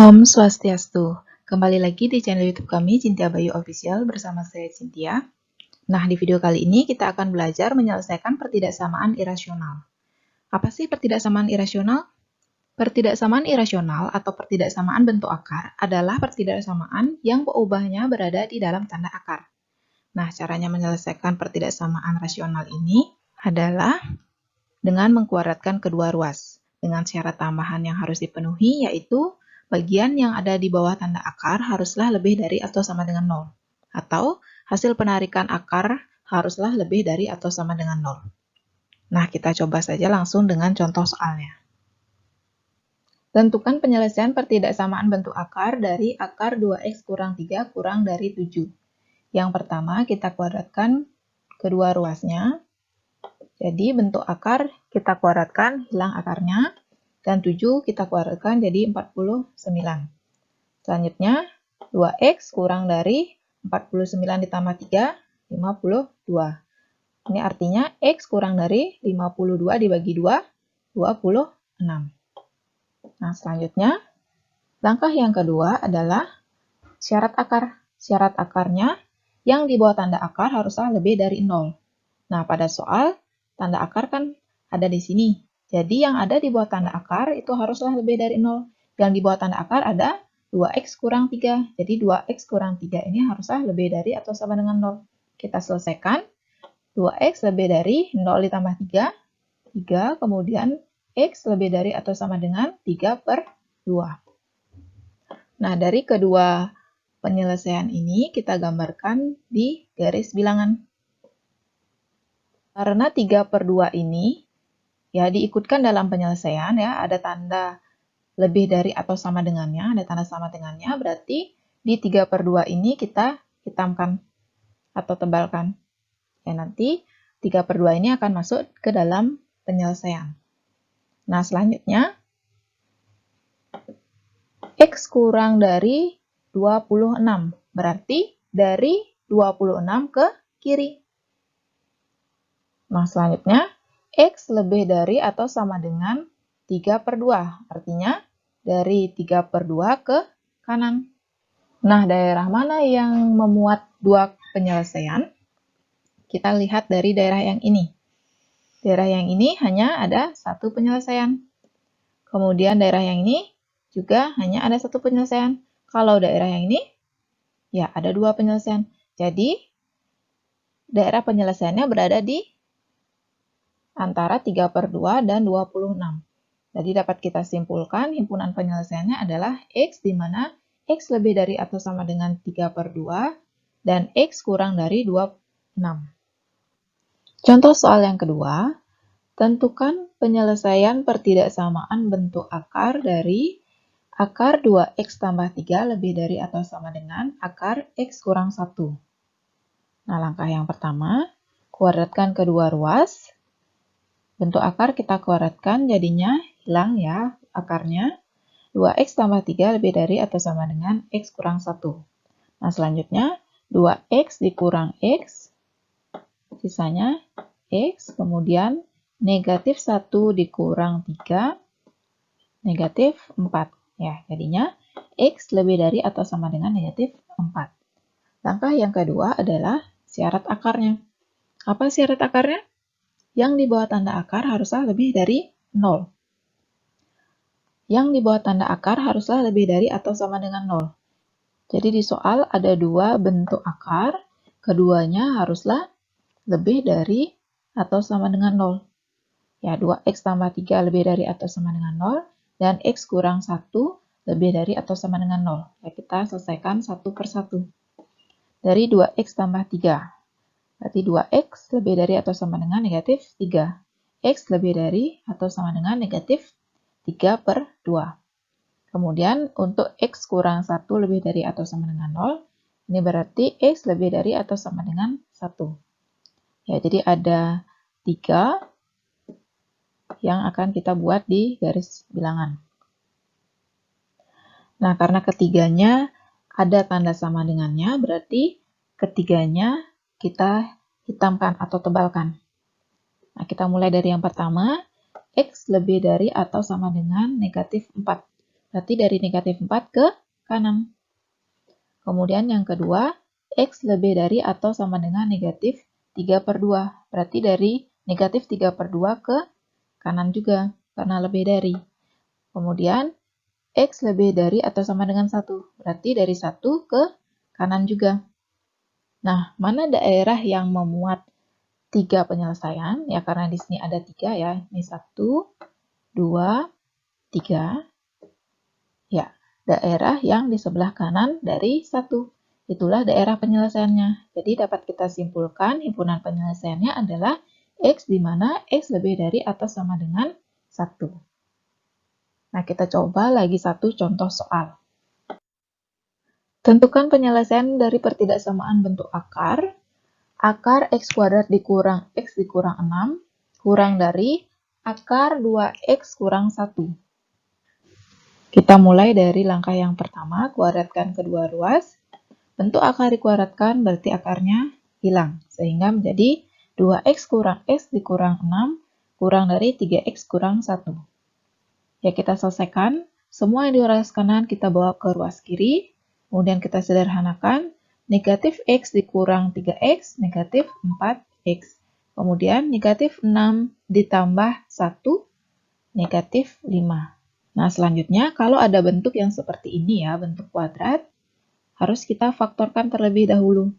Om Swastiastu. Kembali lagi di channel YouTube kami, Cynthia Bayu Official, bersama saya Cynthia. Nah, di video kali ini kita akan belajar menyelesaikan pertidaksamaan irasional. Apa sih pertidaksamaan irasional? Pertidaksamaan irasional atau pertidaksamaan bentuk akar adalah pertidaksamaan yang peubahnya berada di dalam tanda akar. Nah, caranya menyelesaikan pertidaksamaan rasional ini adalah dengan mengkuadratkan kedua ruas, dengan syarat tambahan yang harus dipenuhi, yaitu bagian yang ada di bawah tanda akar haruslah lebih dari atau sama dengan 0. Atau hasil penarikan akar haruslah lebih dari atau sama dengan 0. Nah, kita coba saja langsung dengan contoh soalnya. Tentukan penyelesaian pertidaksamaan bentuk akar dari akar 2x kurang 3 kurang dari 7. Yang pertama, kita kuadratkan kedua ruasnya. Jadi bentuk akar kita kuadratkan, hilang akarnya. Dan 7 kita kuadratkan jadi 49. Selanjutnya, 2x kurang dari 49 ditambah 3, 52. Ini artinya x kurang dari 52 dibagi 2, 26. Nah, selanjutnya, langkah yang kedua adalah syarat akar. Syarat akarnya yang di bawah tanda akar haruslah lebih dari 0. Nah, pada soal, tanda akar kan ada di sini. Jadi yang ada di bawah tanda akar itu haruslah lebih dari 0. Yang di bawah tanda akar ada 2x kurang 3. Jadi 2x kurang 3 ini haruslah lebih dari atau sama dengan 0. Kita selesaikan. 2x lebih dari 0 ditambah 3. 3, kemudian x lebih dari atau sama dengan 3/2. Nah, dari kedua penyelesaian ini kita gambarkan di garis bilangan. Karena 3/2 ini ya diikutkan dalam penyelesaian, ya ada tanda lebih dari atau sama dengannya, ada tanda sama dengannya, berarti di 3/2 ini kita hitamkan atau tebalkan. Ya, nanti 3/2 ini akan masuk ke dalam penyelesaian. Nah, selanjutnya x kurang dari 26, berarti dari 26 ke kiri. Nah, selanjutnya x lebih dari atau sama dengan 3/2. Artinya dari 3/2 ke kanan. Nah, daerah mana yang memuat dua penyelesaian? Kita lihat dari daerah yang ini. Daerah yang ini hanya ada satu penyelesaian. Kemudian daerah yang ini juga hanya ada satu penyelesaian. Kalau daerah yang ini, ya ada dua penyelesaian. Jadi, daerah penyelesaiannya berada di antara 3/2 dan 26. Jadi dapat kita simpulkan himpunan penyelesaiannya adalah x, di mana x lebih dari atau sama dengan 3/2 dan x kurang dari 26. Contoh soal yang kedua, tentukan penyelesaian pertidaksamaan bentuk akar dari akar 2x tambah 3 lebih dari atau sama dengan akar x kurang 1. Nah, langkah yang pertama, kuadratkan kedua ruas. Bentuk akar kita kuadratkan, jadinya hilang ya akarnya. 2x tambah 3 lebih dari atau sama dengan x kurang 1. Nah, selanjutnya 2x dikurang x, sisanya x, kemudian negatif 1 dikurang 3, negatif 4. Ya, jadinya x lebih dari atau sama dengan negatif 4. Langkah yang kedua adalah syarat akarnya. Apa syarat akarnya? Yang di bawah tanda akar haruslah lebih dari 0. Yang di bawah tanda akar haruslah lebih dari atau sama dengan 0. Jadi di soal ada dua bentuk akar, keduanya haruslah lebih dari atau sama dengan 0. Ya, 2x tambah 3 lebih dari atau sama dengan 0, dan x kurang 1 lebih dari atau sama dengan 0. Ya, kita selesaikan satu per satu. Dari 2x tambah 3. Berarti 2x lebih dari atau sama dengan negatif 3. X lebih dari atau sama dengan negatif 3/2. Kemudian untuk X kurang 1 lebih dari atau sama dengan 0, ini berarti X lebih dari atau sama dengan 1. Ya, jadi ada 3 yang akan kita buat di garis bilangan. Nah, karena ketiganya ada tanda sama dengannya, berarti ketiganya kita hitamkan atau tebalkan. Nah, kita mulai dari yang pertama, X lebih dari atau sama dengan negatif 4. Berarti dari negatif 4 ke kanan. Kemudian yang kedua, X lebih dari atau sama dengan negatif 3/2. Berarti dari negatif 3/2 ke kanan juga, karena lebih dari. Kemudian, X lebih dari atau sama dengan 1. Berarti dari 1 ke kanan juga. Nah, mana daerah yang memuat 3 penyelesaian? Ya, karena di sini ada 3 ya. Ini 1, 2, 3. Ya, daerah yang di sebelah kanan dari 1. Itulah daerah penyelesaiannya. Jadi dapat kita simpulkan himpunan penyelesaiannya adalah X di mana X lebih dari atau sama dengan 1. Nah, kita coba lagi satu contoh soal. Tentukan penyelesaian dari pertidaksamaan bentuk akar. Akar X kuadrat dikurang X dikurang 6 kurang dari akar 2X kurang 1. Kita mulai dari langkah yang pertama, kuadratkan kedua ruas. Bentuk akar dikuadratkan berarti akarnya hilang, sehingga menjadi 2X kurang X dikurang 6 kurang dari 3X kurang 1. Ya, kita selesaikan. Semua yang di ruas kanan kita bawa ke ruas kiri, kemudian kita sederhanakan. Negatif X dikurang 3X, negatif 4X. Kemudian negatif 6 ditambah 1, negatif 5. Nah, selanjutnya kalau ada bentuk yang seperti ini ya, bentuk kuadrat, harus kita faktorkan terlebih dahulu.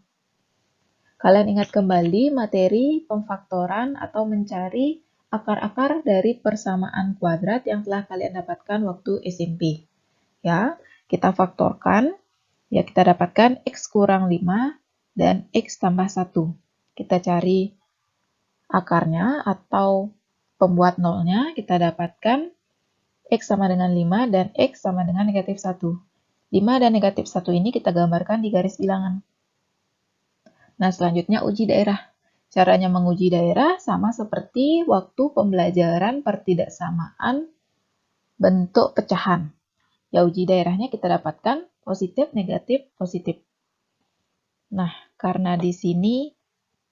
Kalian ingat kembali materi pemfaktoran atau mencari akar-akar dari persamaan kuadrat yang telah kalian dapatkan waktu SMP. Ya, kita faktorkan, ya kita dapatkan X kurang 5 dan X tambah 1. Kita cari akarnya atau pembuat nolnya, kita dapatkan X sama dengan 5 dan X sama dengan negatif 1. 5 dan negatif 1 ini kita gambarkan di garis bilangan. Nah, selanjutnya uji daerah. Caranya menguji daerah sama seperti waktu pembelajaran pertidaksamaan bentuk pecahan. Ya, uji daerahnya kita dapatkan positif, negatif, positif. Nah, karena di sini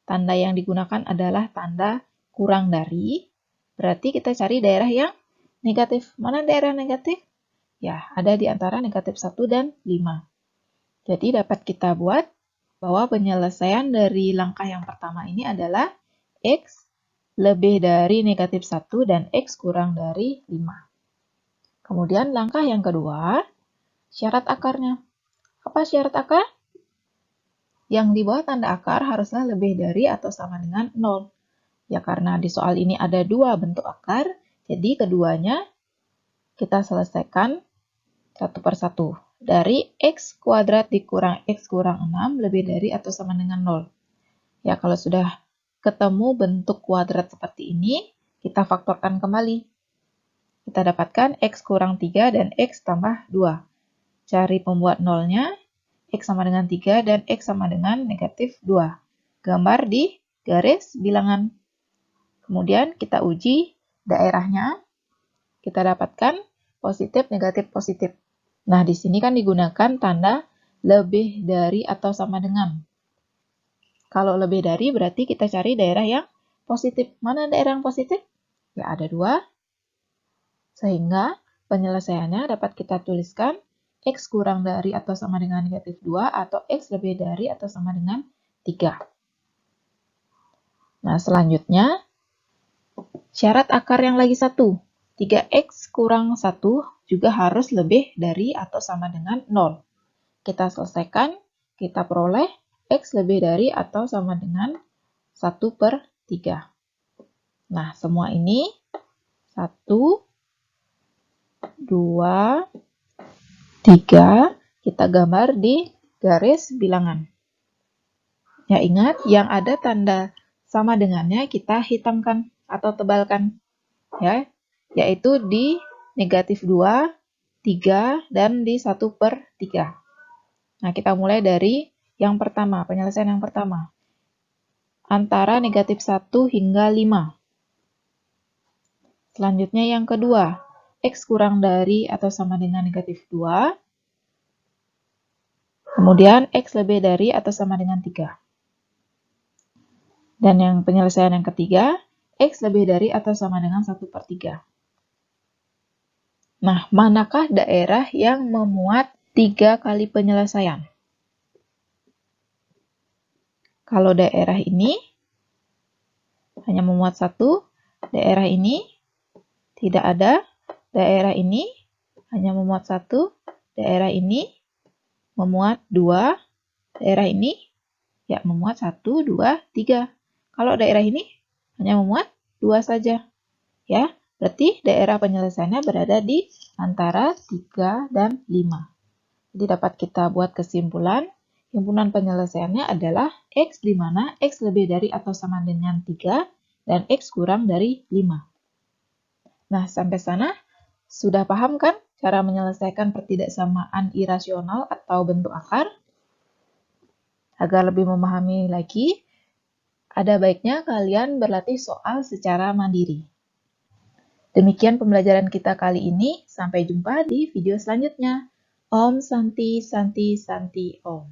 tanda yang digunakan adalah tanda kurang dari, berarti kita cari daerah yang negatif. Mana daerah negatif? Ya, ada di antara negatif 1 dan 5. Jadi dapat kita buat bahwa penyelesaian dari langkah yang pertama ini adalah X lebih dari negatif 1 dan X kurang dari 5. Kemudian langkah yang kedua, syarat akarnya. Apa syarat akar? Yang di bawah tanda akar haruslah lebih dari atau sama dengan 0. Ya, karena di soal ini ada 2 bentuk akar, jadi keduanya kita selesaikan satu per satu. Dari X kuadrat dikurang X kurang 6 lebih dari atau sama dengan 0. Ya, kalau sudah ketemu bentuk kuadrat seperti ini, kita faktorkan kembali. Kita dapatkan X kurang 3 dan X tambah 2. Cari pembuat nolnya, X sama dengan 3 dan X sama dengan negatif 2. Gambar di garis bilangan. Kemudian kita uji daerahnya. Kita dapatkan positif, negatif, positif. Nah, di sini kan digunakan tanda lebih dari atau sama dengan. Kalau lebih dari berarti kita cari daerah yang positif. Mana daerah yang positif? Ya, ada 2. Sehingga penyelesaiannya dapat kita tuliskan X kurang dari atau sama dengan negatif 2 atau X lebih dari atau sama dengan 3. Nah, selanjutnya syarat akar yang lagi 1. 3X kurang 1 juga harus lebih dari atau sama dengan 0. Kita selesaikan, kita peroleh X lebih dari atau sama dengan 1/3. Nah, semua ini 1, 2, 3, kita gambar di garis bilangan. Ya, ingat, yang ada tanda sama dengannya kita hitamkan atau tebalkan, ya, yaitu di negatif 2 3, dan di 1/3. Nah, kita mulai dari yang pertama, penyelesaian yang pertama. Antara negatif 1 hingga 5. Selanjutnya yang kedua, X kurang dari atau sama dengan negatif 2. Kemudian X lebih dari atau sama dengan 3. Dan yang penyelesaian yang ketiga, X lebih dari atau sama dengan 1/3. Nah, manakah daerah yang memuat 3 kali penyelesaian? Kalau daerah ini hanya memuat 1, daerah ini tidak ada, daerah ini hanya memuat 1, daerah ini memuat 2, daerah ini ya memuat 1, 2, 3. Kalau daerah ini hanya memuat 2 saja. Ya, berarti daerah penyelesaiannya berada di antara 3 dan 5. Jadi dapat kita buat kesimpulan, himpunan penyelesaiannya adalah X di mana X lebih dari atau sama dengan 3 dan X kurang dari 5. Nah, sampai sana sudah paham kan cara menyelesaikan pertidaksamaan irasional atau bentuk akar? Agar lebih memahami lagi, ada baiknya kalian berlatih soal secara mandiri. Demikian pembelajaran kita kali ini. Sampai jumpa di video selanjutnya. Om Santi Santi Santi Om.